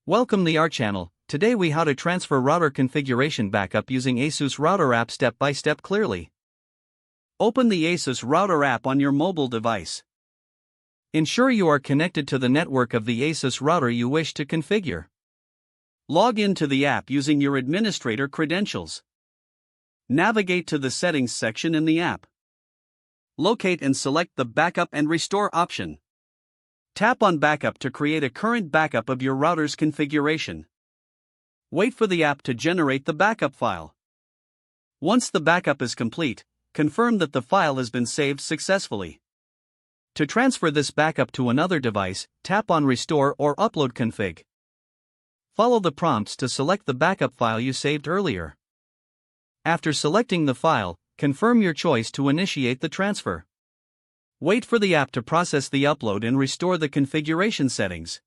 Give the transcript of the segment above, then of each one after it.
Welcome to our channel. Today we how to transfer router configuration backup using ASUS Router app step by step clearly. Open the ASUS Router app on your mobile device. Ensure you are connected to the network of the ASUS router you wish to configure. Log into the app using your administrator credentials. Navigate to the settings section in the app. Locate and select the backup and restore option. Tap on backup to create a current backup of your router's configuration. Wait for the app to generate the backup file. Once the backup is complete, confirm that the file has been saved successfully. To transfer this backup to another device, tap on Restore or Upload Config. Follow the prompts to select the backup file you saved earlier. After selecting the file, confirm your choice to initiate the transfer. Wait for the app to process the upload and restore the configuration settings.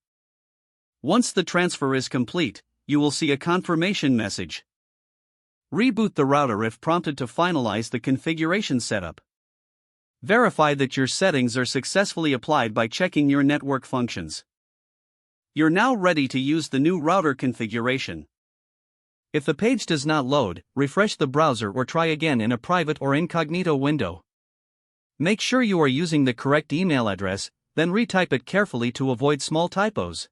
Once the transfer is complete, you will see a confirmation message. Reboot the router if prompted to finalize the configuration setup. Verify that your settings are successfully applied by checking your network functions. You're now ready to use the new router configuration. If the page does not load, refresh the browser or try again in a private or incognito window. Make sure you are using the correct email address, then retype it carefully to avoid small typos.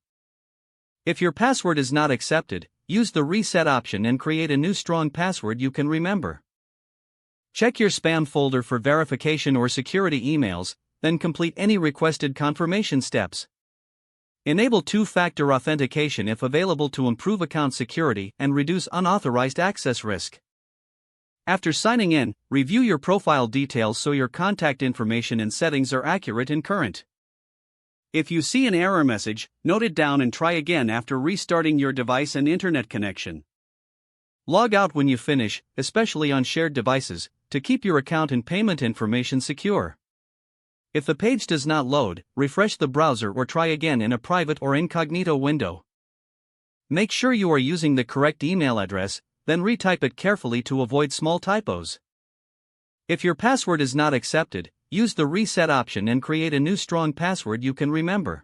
If your password is not accepted, use the reset option and create a new strong password you can remember. Check your spam folder for verification or security emails, then complete any requested confirmation steps. Enable two-factor authentication if available to improve account security and reduce unauthorized access risk. After signing in, review your profile details so your contact information and settings are accurate and current. If you see an error message, note it down and try again after restarting your device and internet connection. Log out when you finish, especially on shared devices, to keep your account and payment information secure. If the page does not load, refresh the browser or try again in a private or incognito window. Make sure you are using the correct email address, then retype it carefully to avoid small typos. If your password is not accepted, use the reset option and create a new strong password you can remember.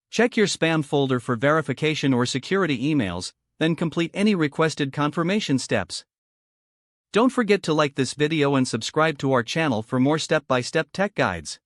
Check your spam folder for verification or security emails, then complete any requested confirmation steps. Don't forget to like this video and subscribe to our channel for more step-by-step tech guides.